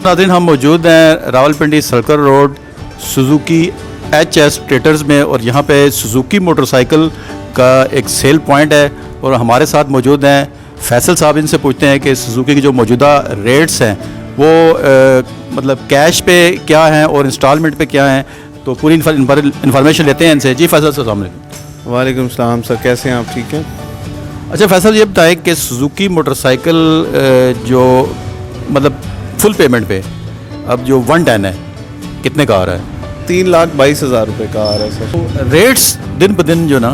नाज़रीन, हम मौजूद हैं Rawalpindi circle road Suzuki HS traders में, और यहाँ पे सुजुकी मोटरसाइकिल का एक सेल पॉइंट है और हमारे साथ मौजूद हैं फैसल साहब। इनसे पूछते हैं कि सुजुकी की जो मौजूदा रेट्स हैं वो मतलब कैश पे क्या हैं और इंस्टॉलमेंट पे क्या हैं, तो पूरी इन्फॉर्मेशन लेते हैं इनसे। जी फैसल साहब, अस्सलाम वालेकुम। वालेकुम सलाम सर, कैसे हैं आप? ठीक है। अच्छा फैसल, ये बताएं कि सुजुकी मोटरसाइकिल जो मतलब फुल पेमेंट पे अब जो 110 है कितने का आ रहा है? 3,22,000 रुपये का आ रहा है सर। तो रेट्स दिन ब दिन जो ना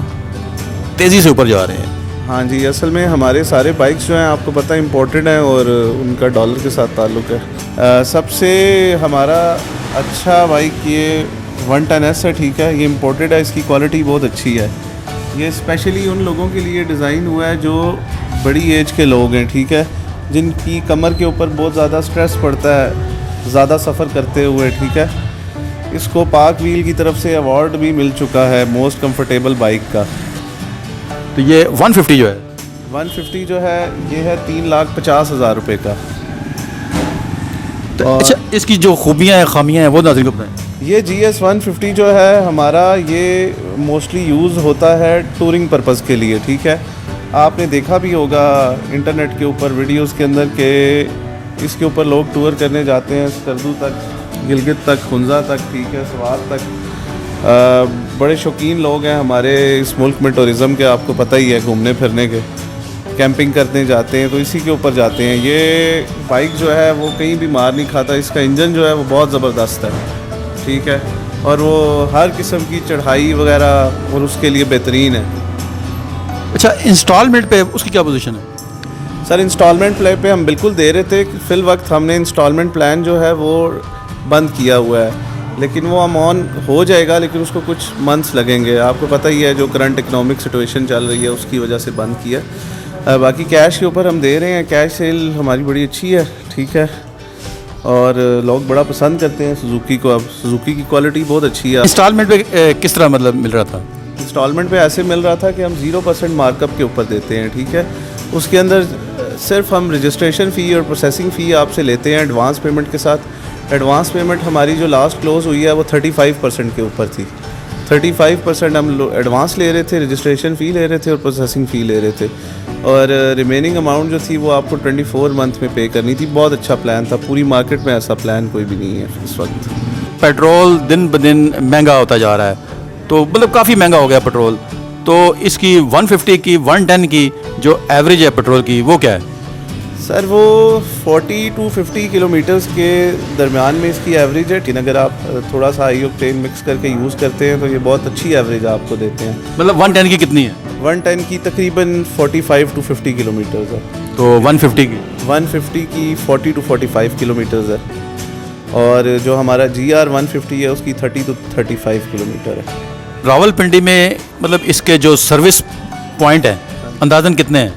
तेज़ी से ऊपर जा रहे हैं। हाँ जी, असल में हमारे सारे बाइक्स जो हैं आपको पता है इम्पोर्टेड हैं और उनका डॉलर के साथ ताल्लुक़ है। सबसे हमारा अच्छा बाइक ये 110S है, ठीक है। ये इम्पोर्टेड है, इसकी क्वालिटी बहुत अच्छी है। ये स्पेशली उन लोगों के लिए डिज़ाइन हुआ है जो बड़ी एज के लोग हैं, ठीक है, जिनकी कमर के ऊपर बहुत ज़्यादा स्ट्रेस पड़ता है ज़्यादा सफ़र करते हुए, ठीक है। इसको पाक व्हील की तरफ से अवार्ड भी मिल चुका है मोस्ट कंफर्टेबल बाइक का। तो ये 150 जो है 150 जो है ये है 3,50,000 रुपये का। तो अच्छा, इसकी जो खूबियाँ हैं खामियाँ हैं वो नाज़रीन को बताएं। ये GS 150 जो है हमारा ये मोस्टली यूज़ होता है टूरिंग पर्पज़ के लिए, ठीक है। आपने देखा भी होगा इंटरनेट के ऊपर वीडियोस के अंदर के इसके ऊपर लोग टूर करने जाते हैं, स्कर्दू तक, गिलगित तक, खुंजा तक, ठीक है, स्वात तक। बड़े शौकीन लोग हैं हमारे इस मुल्क में टूरिज़म के, आपको पता ही है, घूमने फिरने के, कैंपिंग करने जाते हैं तो इसी के ऊपर जाते हैं। ये बाइक जो है वो कहीं भी मार नहीं खाता। इसका इंजन जो है वो बहुत ज़बरदस्त है, ठीक है, और वो हर किस्म की चढ़ाई वगैरह और उसके लिए बेहतरीन है। अच्छा, इंस्टॉलमेंट पे उसकी क्या पोजीशन है? सर इंस्टॉलमेंट प्लान पे हम बिल्कुल दे रहे थे, फिल वक्त हमने इंस्टॉलमेंट प्लान जो है वो बंद किया हुआ है, लेकिन वो हम ऑन हो जाएगा, लेकिन उसको कुछ मंथ्स लगेंगे। आपको पता ही है जो करंट इकोनॉमिक सिचुएशन चल रही है उसकी वजह से बंद किया। बाकी कैश के ऊपर हम दे रहे हैं, कैश सेल हमारी बड़ी अच्छी है, ठीक है, और लोग बड़ा पसंद करते हैं सुजुकी को। अब सुजुकी की क्वालिटी बहुत अच्छी है। इंस्टॉलमेंट पे किस तरह मतलब मिल रहा था? इंस्टॉलमेंट पे ऐसे मिल रहा था कि हम 0% मार्कअप के ऊपर देते हैं, ठीक है। उसके अंदर सिर्फ हम रजिस्ट्रेशन फ़ी और प्रोसेसिंग फ़ी आपसे लेते हैं एडवांस पेमेंट के साथ। एडवांस पेमेंट हमारी जो लास्ट क्लोज़ हुई है वो 35% के ऊपर थी। 35% हम एडवांस ले रहे थे, रजिस्ट्रेशन फ़ी ले रहे थे और प्रोसेसिंग फ़ी ले रहे थे, और रिमेनिंग अमाउंट जो थी वो आपको 24 मंथ में पे करनी थी। बहुत अच्छा प्लान था, पूरी मार्केट में ऐसा प्लान कोई भी नहीं है इस वक्त। पेट्रोल दिन ब दिन महंगा होता जा रहा है, तो मतलब काफ़ी महंगा हो गया पेट्रोल। तो इसकी 150 की 110 की जो एवरेज है पेट्रोल की वो क्या है? सर वो 40 to 50 किलोमीटर्स के दरमियान में इसकी एवरेज है। लेकिन अगर आप थोड़ा सा हाई ऑक्टेन मिक्स करके यूज़ करते हैं तो ये बहुत अच्छी एवरेज आपको देते हैं। मतलब 110 की कितनी है? 110 की तकरीबन 45 to 50 किलोमीटर्स है। तो 150 की 40 to 45 किलोमीटर्स है, और जो हमारा GR 150 है उसकी 30 to 35 किलोमीटर है। रावलपिंडी में मतलब इसके जो सर्विस पॉइंट हैं अंदाज़न कितने हैं?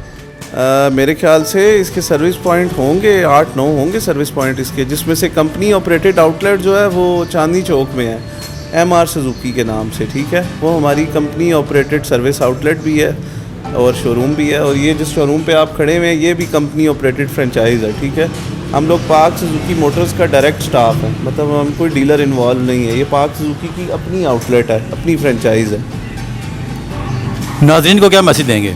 मेरे ख्याल से इसके सर्विस पॉइंट होंगे 8-9 होंगे सर्विस पॉइंट इसके, जिसमें से कंपनी ऑपरेटेड आउटलेट जो है वो चांदनी चौक में है, MR सुजुकी के नाम से, ठीक है। वो हमारी कंपनी ऑपरेटेड सर्विस आउटलेट भी है और शोरूम भी है, और ये जिस शोरूम पे आप खड़े हुए हैं ये भी कंपनी ऑपरेटेड फ्रेंचाइज़ है, ठीक है। हम लोग पाक सुजुकी मोटर्स का डायरेक्ट स्टाफ है, मतलब हम कोई डीलर इन्वॉल्व नहीं है। ये पाक सुजुकी की अपनी आउटलेट है, अपनी फ्रेंचाइज़ है। नाज़रीन को क्या मैसेज देंगे?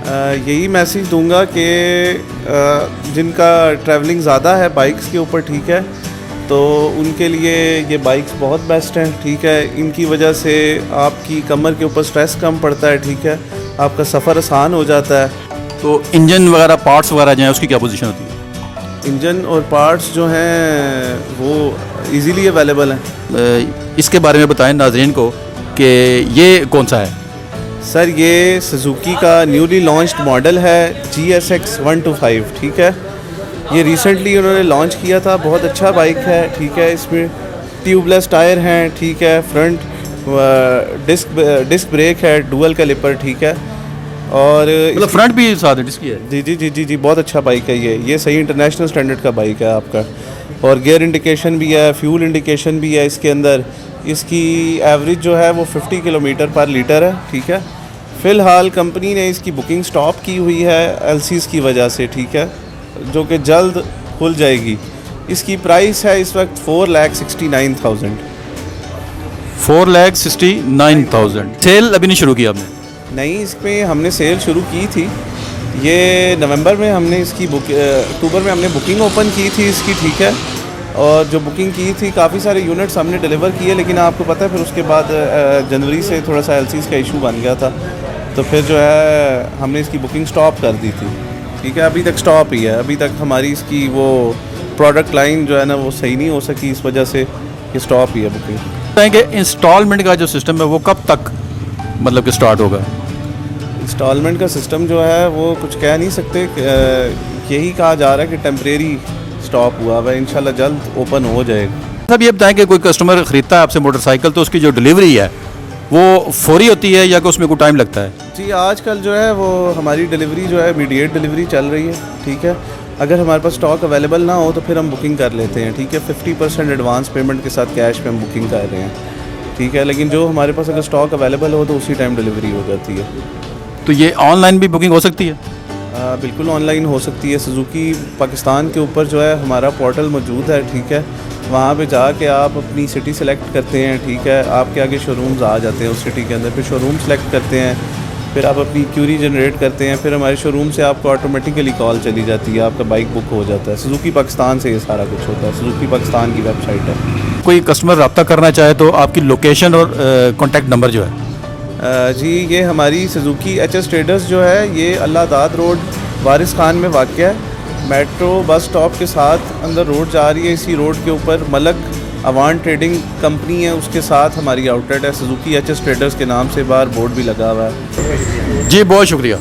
यही मैसेज दूंगा कि जिनका ट्रैवलिंग ज़्यादा है बाइक्स के ऊपर, ठीक है, तो उनके लिए ये बाइक्स बहुत बेस्ट हैं, ठीक है। इनकी वजह से आपकी कमर के ऊपर स्ट्रेस कम पड़ता है, ठीक है, आपका सफ़र आसान हो जाता है। तो इंजन वगैरह पार्ट्स वगैरह जो है उसकी क्या पोजीशन होती है? इंजन और पार्ट्स जो हैं वो इजीली अवेलेबल हैं। इसके बारे में बताएं नाज़रीन को कि ये कौन सा है? सर ये सुजुकी का न्यूली लॉन्च्ड मॉडल है GSX 125, ठीक है। ये रिसेंटली उन्होंने लॉन्च किया था, बहुत अच्छा बाइक है, ठीक है। इसमें ट्यूबलेस टायर हैं, ठीक है, फ्रंट डिस्क ब्रेक है, डुअल कैलिपर, ठीक है, और मतलब फ्रंट भी साथ है डिस्क है? जी, बहुत अच्छा बाइक है ये सही इंटरनेशनल स्टैंडर्ड का बाइक है आपका, और गियर इंडिकेशन भी है, फ्यूल इंडिकेशन भी है इसके अंदर। इसकी एवरेज जो है वो 50 किलोमीटर पर लीटर है, ठीक है। फ़िलहाल कंपनी ने इसकी बुकिंग स्टॉप की हुई है LCs की वजह से, ठीक है, जो कि जल्द खुल जाएगी। इसकी प्राइस है इस वक्त 4,69,000। 4,69,000। सेल अभी नहीं शुरू की आपने? नहीं, इसमें हमने सेल शुरू की थी, ये नवंबर में हमने इसकी अक्टूबर में हमने बुकिंग ओपन की थी इसकी, ठीक है। और जो बुकिंग की थी काफ़ी सारे यूनिट्स हमने डिलीवर किए, लेकिन आपको पता है फिर उसके बाद जनवरी से थोड़ा सा एलसीज़ का इशू बन गया था, तो फिर जो है हमने इसकी बुकिंग स्टॉप कर दी थी, ठीक है। अभी तक स्टॉप ही है, अभी तक हमारी इसकी वो प्रोडक्ट लाइन जो है ना वो सही नहीं हो सकी, इस वजह से ये स्टॉप ही है बुकिंग। कि इंस्टॉलमेंट का जो सिस्टम है वो कब तक मतलब कि स्टार्ट होगा? इंस्टॉलमेंट का सिस्टम जो है वो कुछ कह नहीं सकते, यही कहा जा रहा है कि टेम्परेरी स्टॉप हुआ है, इंशाल्लाह जल्द ओपन हो जाएगा। अब ये बताएं कि कोई कस्टमर ख़रीदता है आपसे मोटरसाइकिल तो उसकी जो डिलीवरी है वो फौरी होती है या कि उसमें कोई टाइम लगता है? जी, आजकल जो है वो हमारी डिलीवरी जो है इमीडिएट डिलीवरी चल रही है, ठीक है। अगर हमारे पास स्टॉक अवेलेबल ना हो तो फिर हम बुकिंग कर लेते हैं, ठीक है। 50% एडवांस पेमेंट के साथ कैश पे हम बुकिंग कर रहे हैं, ठीक है। लेकिन जो हमारे पास अगर स्टॉक अवेलेबल हो तो उसी टाइम डिलीवरी हो जाती है। तो ये ऑनलाइन भी बुकिंग हो सकती है? बिल्कुल ऑनलाइन हो सकती है। सुजुकी पाकिस्तान के ऊपर जो है हमारा पोर्टल मौजूद है, ठीक है। वहाँ पे जाके आप अपनी सिटी सेलेक्ट करते हैं, ठीक है। आपके आगे शोरूम्स आ जाते हैं उस सिटी के अंदर, फिर शोरूम सेलेक्ट करते हैं, फिर आप अपनी क्यूरी जनरेट करते हैं, फिर हमारे शोरूम से आपको ऑटोमेटिकली कॉल चली जाती है, आपका बाइक बुक हो जाता है। सुजुकी पाकिस्तान से ये सारा कुछ होता है, सुजुकी पाकिस्तान की वेबसाइट है। कोई कस्टमर रब्ता करना चाहे तो आपकी लोकेशन और कॉन्टैक्ट नंबर जो है? जी, ये हमारी सुजुकी HS ट्रेडर्स जो है ये अल्लाह दाद रोड वारिस खान में वाक़या है। मेट्रो बस स्टॉप के साथ अंदर रोड जा रही है, इसी रोड के ऊपर मलक अवान ट्रेडिंग कंपनी है, उसके साथ हमारी आउटलेट है। सुजुकी HS ट्रेडर्स के नाम से बाहर बोर्ड भी लगा हुआ है। जी बहुत शुक्रिया।